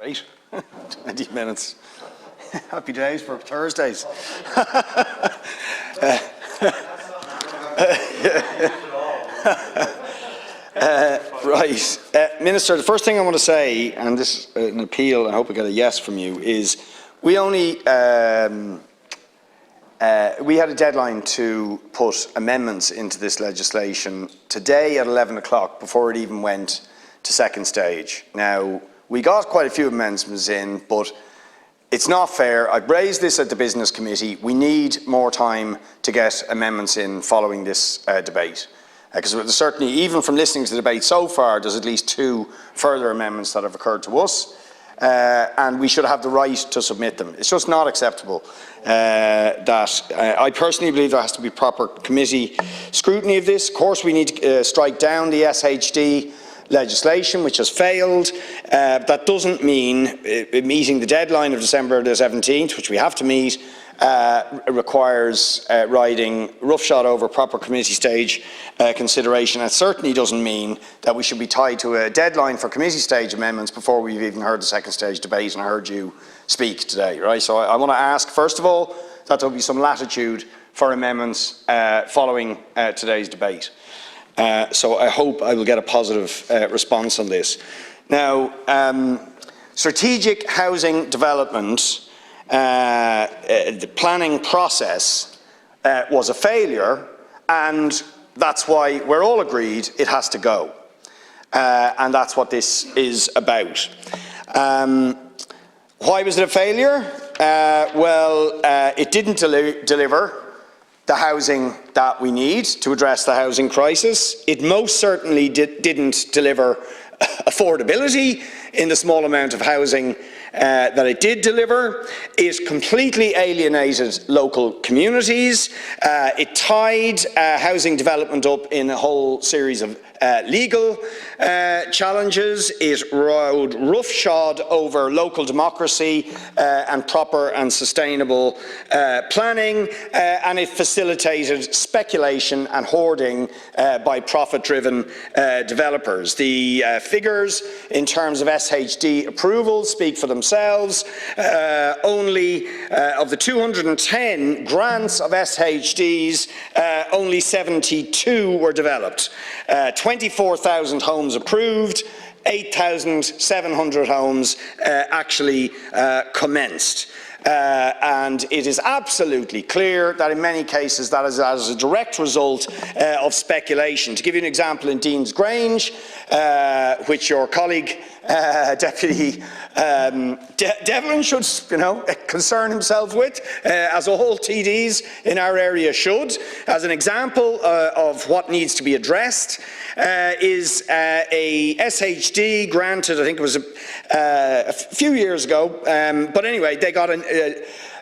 Great. 20 minutes. Happy days for Thursdays. Right. Minister, the first thing I want to say, and this is an appeal, I hope I get a yes from you, is we only we had a deadline to put amendments into this legislation today at 11 o'clock before it even went to second stage. Now, we got quite a few amendments in, but it's not fair. I've raised this at the Business Committee. We need more time to get amendments in following this debate. Because certainly, even from listening to the debate so far, there's at least 2 further amendments that have occurred to us, and we should have the right to submit them. It's just not acceptable I personally believe there has to be proper committee scrutiny of this. Of course, we need to strike down the SHD legislation, which has failed. That doesn't mean meeting the deadline of December the 17th, which we have to meet, requires riding roughshod over proper committee stage consideration. It certainly doesn't mean that we should be tied to a deadline for committee stage amendments before we've even heard the second stage debate, and I heard you speak today, right? So I want to ask, first of all, that there will be some latitude for amendments following today's debate. So I hope I will get a positive response on this. Now, strategic housing development, the planning process was a failure, and that's why we're all agreed it has to go. And that's what this is about. Why was it a failure? Well, it didn't deliver the housing that we need to address the housing crisis. It most certainly didn't deliver affordability in the small amount of housing that it did deliver. It completely alienated local communities. It tied housing development up in a whole series of legal challenges. It rode roughshod over local democracy and proper and sustainable planning, and it facilitated speculation and hoarding by profit-driven developers. The figures in terms of SHD approvals speak for themselves. Only of the 210 grants of SHDs, only 72 were developed. 24,000 homes approved, 8,700 homes actually commenced. And it is absolutely clear that in many cases that is as a direct result of speculation. To give you an example, in Dean's Grange, which your colleague Deputy Devlin should, concern himself with, as all TDs in our area should, as an example of what needs to be addressed, is a SHD granted, I think it was a few years ago, but anyway, they got an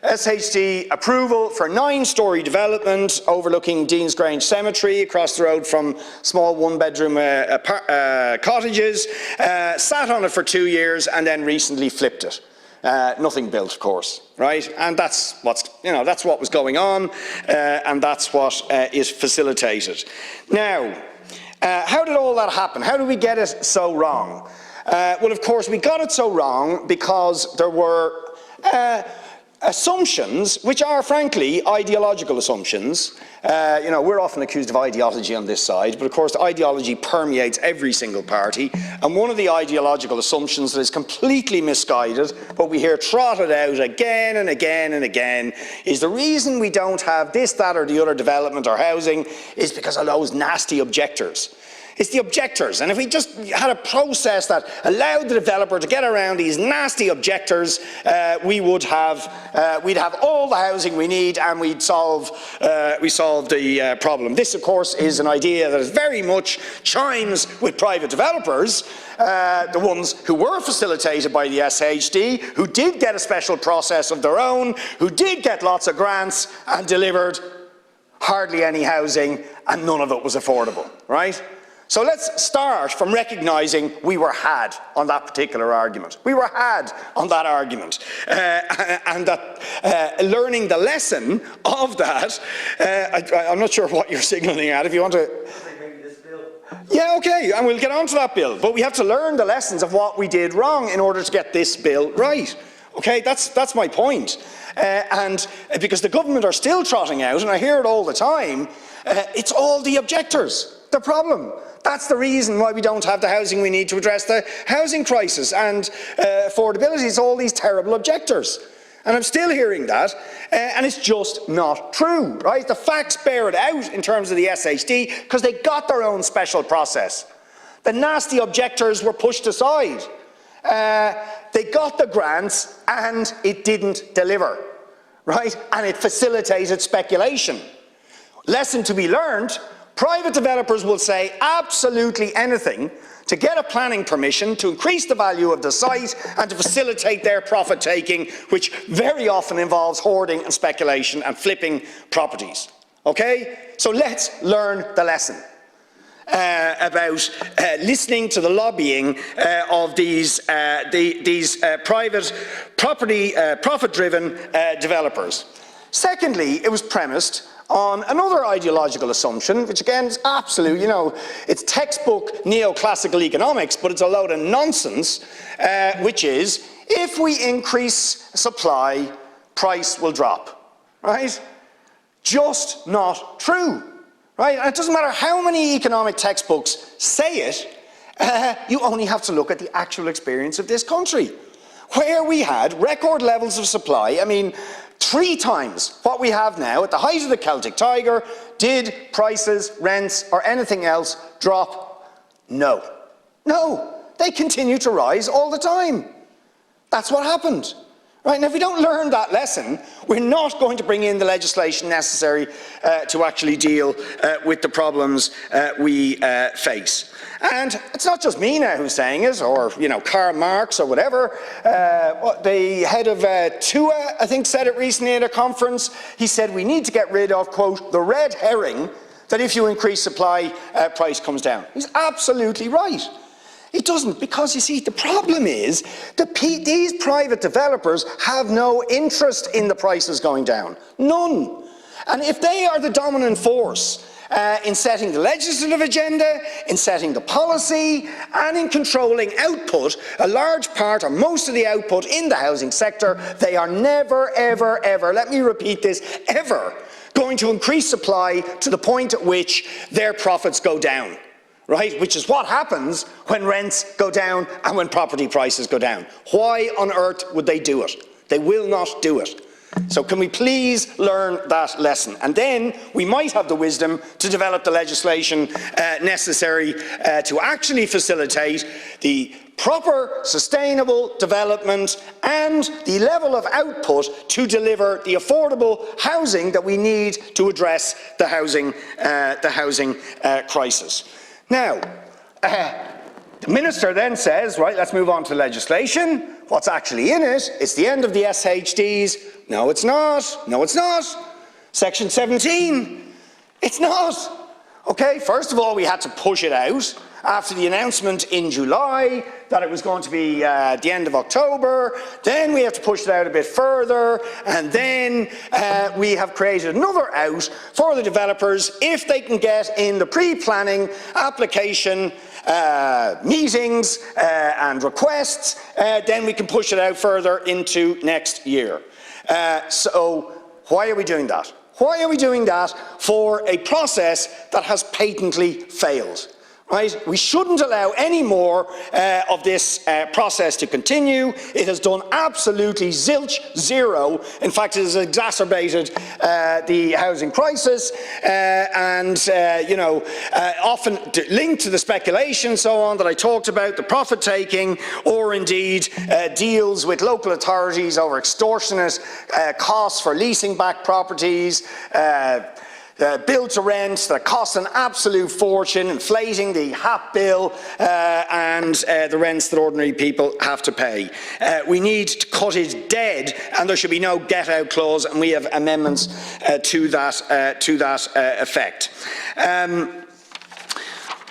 SHD approval for 9-storey development overlooking Dean's Grange Cemetery across the road from small 1-bedroom cottages, sat on it for 2 years and then recently flipped it. Nothing built, of course, right? And that's that's what was going on, and that's what is facilitated. Now, how did all that happen? How did we get it so wrong? Well, of course, we got it so wrong because there were assumptions, which are frankly ideological assumptions. We're often accused of ideology on this side, but of course ideology permeates every single party, and one of the ideological assumptions that is completely misguided, but we hear trotted out again and again and again, is the reason we don't have this, that or the other development or housing is because of those nasty objectors. It's the objectors, and if we just had a process that allowed the developer to get around these nasty objectors, we'd have all the housing we need, and we solve the problem. This, of course, is an idea that is very much chimes with private developers, the ones who were facilitated by the SHD, who did get a special process of their own, who did get lots of grants and delivered hardly any housing, and none of it was affordable, right? So let's start from recognising we were had on that particular argument. We were had on that argument. And that learning the lesson of that, I'm not sure what you're signalling at. If you want to... Yeah, okay, and we'll get on to that bill, but we have to learn the lessons of what we did wrong in order to get this bill right. Okay, that's my point. And because the government are still trotting out, and I hear it all the time, it's all the objectors, the problem. That's the reason why we don't have the housing we need to address the housing crisis and affordability. It's all these terrible objectors. And I'm still hearing that, and it's just not true, right? The facts bear it out in terms of the SHD, because they got their own special process. The nasty objectors were pushed aside. They got the grants, and it didn't deliver, right? And it facilitated speculation. Lesson to be learned, private developers will say absolutely anything to get a planning permission, to increase the value of the site and to facilitate their profit taking, which very often involves hoarding and speculation and flipping properties. Okay? So let's learn the lesson about listening to the lobbying of these private property, profit-driven developers. Secondly, it was premised on another ideological assumption, which again is absolute, you know, it's textbook neoclassical economics, but it's a load of nonsense, which is, if we increase supply, price will drop, right? Just not true, right? And it doesn't matter how many economic textbooks say it, you only have to look at the actual experience of this country, where we had record levels of supply. I mean, 3 times what we have now. At the height of the Celtic Tiger, did prices, rents, or anything else drop? No. No. They continue to rise all the time. That's what happened. Right? And if we don't learn that lesson, we're not going to bring in the legislation necessary to actually deal with the problems we face. And it's not just me now who's saying it, or, you know, Karl Marx or whatever. The head of TUA, I think, said it recently at a conference. He said we need to get rid of, quote, the red herring that if you increase supply, price comes down. He's absolutely right. It doesn't, because you see, the problem is that these private developers have no interest in the prices going down. None. And if they are the dominant force in setting the legislative agenda, in setting the policy, and in controlling output, a large part or most of the output in the housing sector, they are never, ever, ever, let me repeat this, ever going to increase supply to the point at which their profits go down. Right? Which is what happens when rents go down and when property prices go down. Why on earth would they do it? They will not do it. So can we please learn that lesson? And then we might have the wisdom to develop the legislation necessary to actually facilitate the proper sustainable development and the level of output to deliver the affordable housing that we need to address the housing crisis. Now, the Minister then says, right, let's move on to legislation. What's actually in it? It's the end of the SHDs. No, it's not. No, it's not. Section 17. It's not. Okay, first of all, we had to push it out after the announcement in July that it was going to be the end of October. Then we have to push it out a bit further, and then we have created another out for the developers if they can get in the pre-planning application meetings and requests, then we can push it out further into next year. So why are we doing that? Why are we doing that for a process that has patently failed? Right? We shouldn't allow any more of this process to continue. It has done absolutely zilch zero. In fact, it has exacerbated the housing crisis you know, often linked to the speculation and so on that I talked about, the profit taking, or indeed deals with local authorities over extortionate costs for leasing back properties, build to rent that costs an absolute fortune, inflating the HAP bill and the rents that ordinary people have to pay. We need to cut it dead, and there should be no get-out clause, and we have amendments to that effect.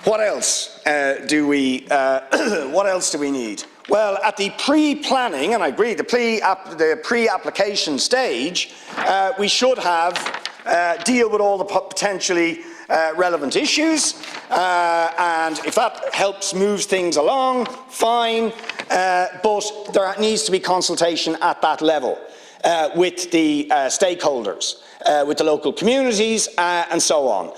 What else do we need? Well, at the pre-planning, and I agree, the pre-application stage, we should have deal with all the potentially relevant issues, and if that helps move things along, fine, but there needs to be consultation at that level with the stakeholders, with the local communities, and so on.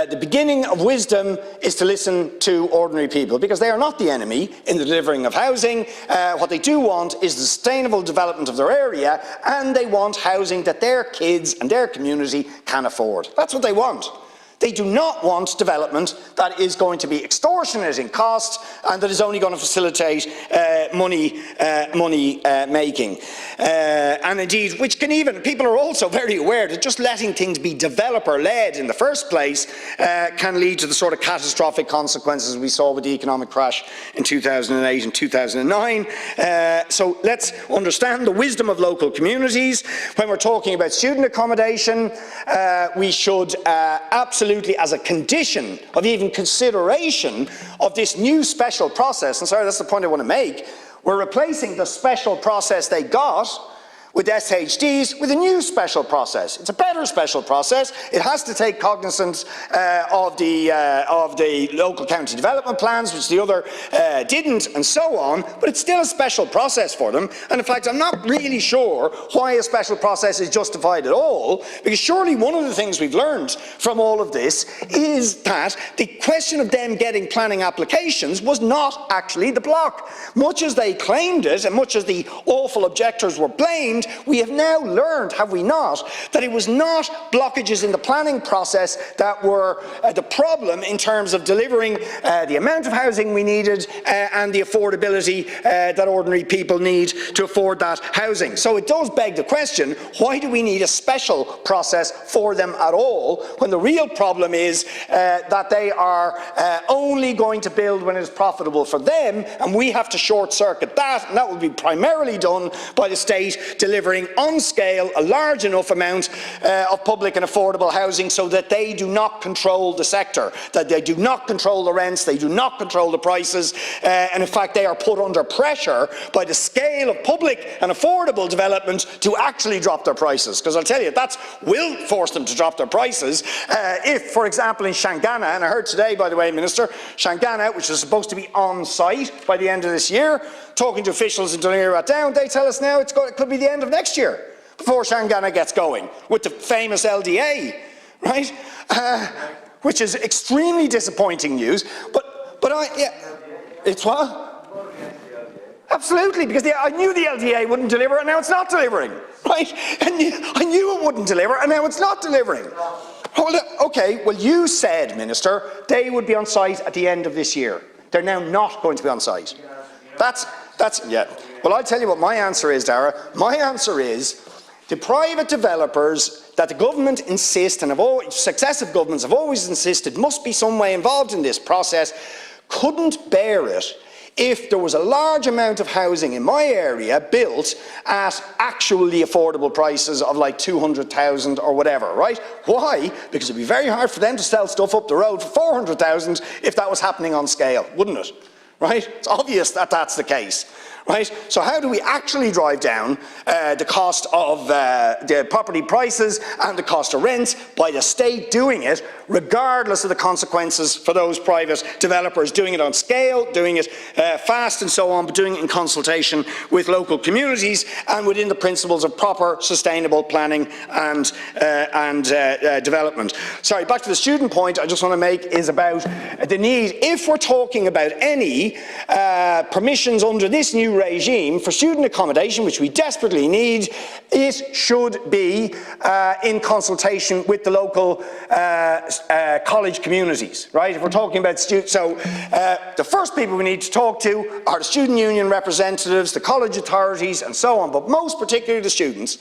The beginning of wisdom is to listen to ordinary people, because they are not the enemy in the delivering of housing. What they do want is the sustainable development of their area, and they want housing that their kids and their community can afford. That's what they want. They do not want development that is going to be extortionate in cost and that is only going to facilitate money making. And indeed, which can even, people are also very aware that just letting things be developer-led in the first place can lead to the sort of catastrophic consequences we saw with the economic crash in 2008 and 2009. So let's understand the wisdom of local communities. When we're talking about student accommodation, we should absolutely, as a condition of even consideration of this new special process, and sorry, that's the point I want to make, we're replacing the special process they got with SHDs with a new special process. It's a better special process. It has to take cognizance of the local county development plans, which the other didn't, and so on, but it's still a special process for them. And in fact, I'm not really sure why a special process is justified at all, because surely one of the things we've learned from all of this is that the question of them getting planning applications was not actually the block. Much as they claimed it, and much as the awful objectors were blamed, we have now learned, have we not, that it was not blockages in the planning process that were the problem in terms of delivering the amount of housing we needed and the affordability that ordinary people need to afford that housing. So it does beg the question, why do we need a special process for them at all, when the real problem is that they are only going to build when it is profitable for them, and we have to short-circuit that, and that will be primarily done by the state delivering on scale a large enough amount of public and affordable housing so that they do not control the sector, that they do not control the rents, they do not control the prices, and in fact they are put under pressure by the scale of public and affordable development to actually drop their prices. Because I'll tell you, that will force them to drop their prices if, for example, in Shangana, and I heard today, by the way, Minister, Shangana, which is supposed to be on site by the end of this year, talking to officials in Dunera Down, they tell us now it could be the end of next year before Shangana gets going with the famous LDA, right? Which is extremely disappointing news. It's what? Absolutely, because I knew the LDA wouldn't deliver, and now it's not delivering, right? And I knew it wouldn't deliver, and now it's not delivering. Okay, well, you said, Minister, they would be on site at the end of this year. They're now not going to be on site. Yeah. Well, I'll tell you what my answer is, Dara. My answer is the private developers that the government insists, and successive governments have always insisted must be some way involved in this process, couldn't bear it if there was a large amount of housing in my area built at actually affordable prices of like 200,000 or whatever, right? Why? Because it'd be very hard for them to sell stuff up the road for 400,000 if that was happening on scale, wouldn't it? Right? It's obvious that that's the case. Right? So how do we actually drive down the cost of the property prices and the cost of rent? By the state doing it, regardless of the consequences for those private developers, doing it on scale, doing it fast and so on, but doing it in consultation with local communities and within the principles of proper sustainable planning and development. Sorry, back to the student point I just want to make is about the need, if we're talking about any permissions under this new regime for student accommodation, which we desperately need, it should be in consultation with the local college communities, right? If we're talking about students, so the first people we need to talk to are the student union representatives, the college authorities and so on, but most particularly the students,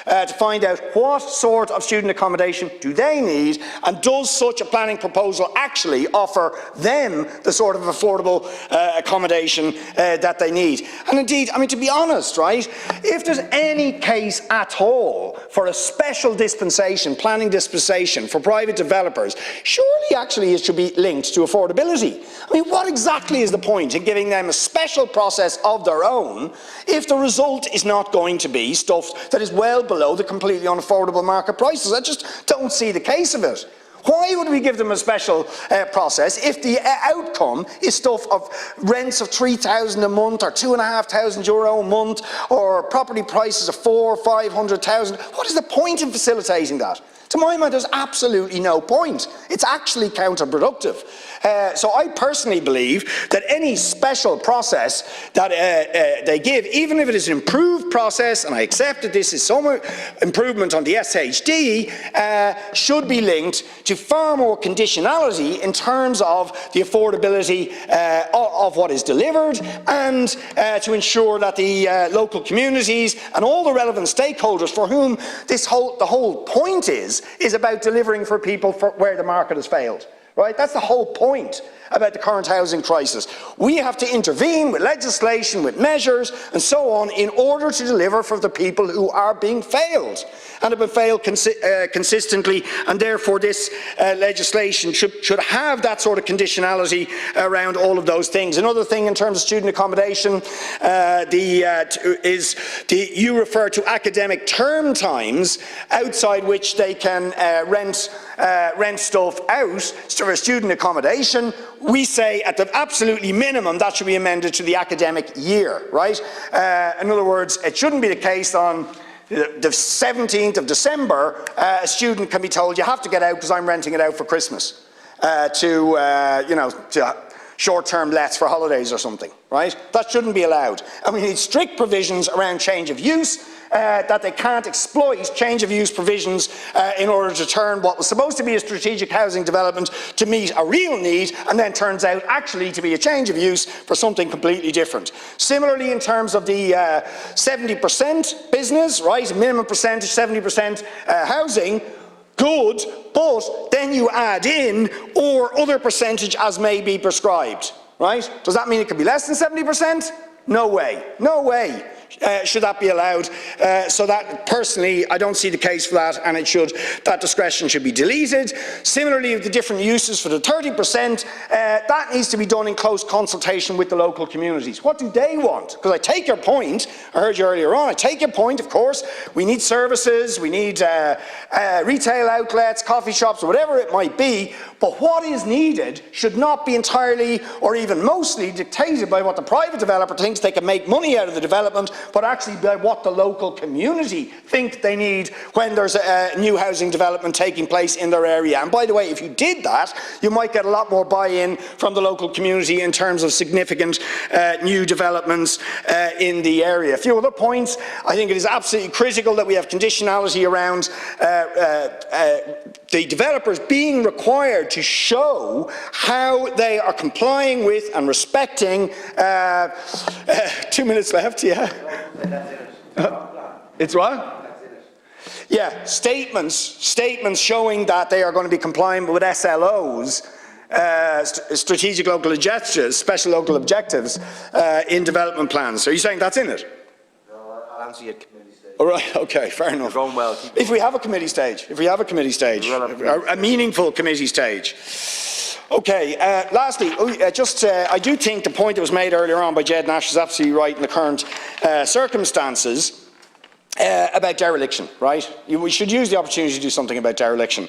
to find out what sort of student accommodation do they need, and does such a planning proposal actually offer them the sort of affordable accommodation that they need. And indeed, I mean, to be honest, right, if there's any case at all for a special dispensation, planning dispensation for private developers, surely actually it should be linked to affordability. I mean, what exactly is the point in giving them a special process of their own if the result is not going to be stuff that is well below the completely unaffordable market prices? I just don't see the case of it. Why would we give them a special process if the outcome is stuff of rents of 3,000 a month or €2,500 a month or property prices of 400,000 or 500,000? What is the point in facilitating that? To my mind, there's absolutely no point. It's actually counterproductive. So I personally believe that any special process that they give, even if it is an improved process, and I accept that this is some improvement on the SHD, should be linked to far more conditionality in terms of the affordability of what is delivered, and to ensure that the local communities and all the relevant stakeholders for whom the whole point is about delivering for people where the market has failed. Right? That's the whole point about the current housing crisis. We have to intervene with legislation, with measures and so on in order to deliver for the people who are being failed and have been failed consistently, and therefore this legislation should have that sort of conditionality around all of those things. Another thing in terms of student accommodation you refer to academic term times outside which they can rent stuff out for student accommodation. We say at the absolutely minimum that should be amended to the academic year, right? In other words, it shouldn't be the case on the 17th of December, a student can be told you have to get out because I'm renting it out for Christmas to short-term lets for holidays or something, right? That shouldn't be allowed. And we need strict provisions around change of use, that they can't exploit change of use provisions in order to turn what was supposed to be a strategic housing development to meet a real need, and then turns out actually to be a change of use for something completely different. Similarly, in terms of the 70% business, right, minimum percentage, 70% housing, good, but then you add in or other percentage as may be prescribed, right? Does that mean it can be less than 70%? No way, no way. Should that be allowed? So that, personally, I don't see the case for that, and that discretion should be deleted. Similarly, the different uses for the 30%, that needs to be done in close consultation with the local communities. What do they want? Because I take your point, I heard you earlier on, I take your point, of course, we need services, we need retail outlets, coffee shops, or whatever it might be, but what is needed should not be entirely or even mostly dictated by what the private developer thinks they can make money out of the development, but actually by what the local community think they need when there's a new housing development taking place in their area. And by the way, if you did that, you might get a lot more buy-in from the local community in terms of significant new developments in the area. A few other points. I think it is absolutely critical that we have conditionality around the developers being required to show how they are complying with and respecting 2 minutes left, yeah. It's what? Yeah, statements showing that they are going to be complying with SLOs, strategic local objectives, special local objectives in development plans. Are you saying that's in it? No, I'll answer you at committee stage. All right, okay, fair enough. You're going well. If we have a committee stage, a meaningful committee stage. Okay, lastly, I do think the point that was made earlier on by Jed Nash is absolutely right in the current circumstances about dereliction, right? We should use the opportunity to do something about dereliction.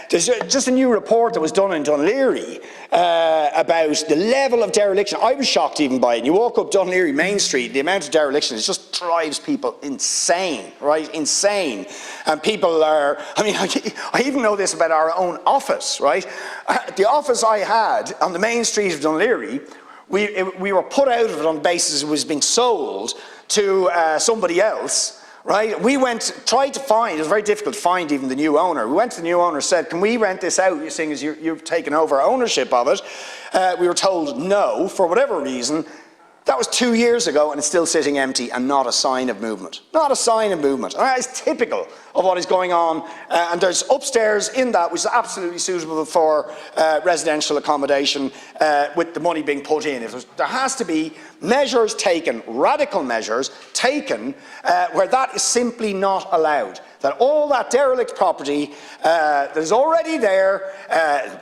There's just a new report that was done in Dún Laoghaire about the level of dereliction. I was shocked even by it. You walk up Dún Laoghaire Main Street, the amount of dereliction, it just drives people insane, right? Insane. And people are, I mean, I even know this about our own office, right? The office I had on the main street of Dún Laoghaire, we were put out of it on the basis it was being sold to somebody else, right? We tried to find, it was very difficult to find even the new owner. We went to the new owner and said, can we rent this out, seeing as you've taken over ownership of it? We were told no, for whatever reason. That was 2 years ago, and it's still sitting empty and not a sign of movement. Not a sign of movement. And that is typical of what is going on. And there's upstairs in that, which is absolutely suitable for residential accommodation with the money being put in. There has to be measures taken, radical measures taken, where that is simply not allowed. that all that derelict property that is already there,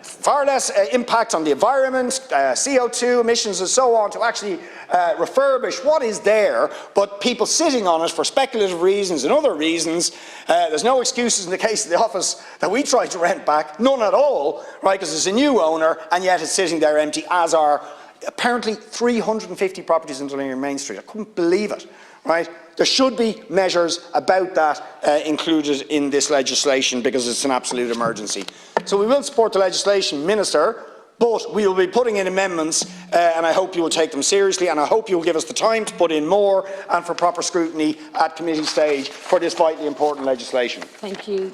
far less impact on the environment, CO2 emissions and so on, to actually refurbish what is there, but people sitting on it for speculative reasons and other reasons. There's no excuses in the case of the office that we tried to rent back, none at all, right, because it's a new owner, and yet it's sitting there empty, as are apparently 350 properties in Dunleary Main Street. I couldn't believe it, right? There should be measures about that included in this legislation, because it's an absolute emergency. So we will support the legislation, Minister, but we will be putting in amendments, and I hope you will take them seriously, and I hope you will give us the time to put in more and for proper scrutiny at committee stage for this vitally important legislation. Thank you.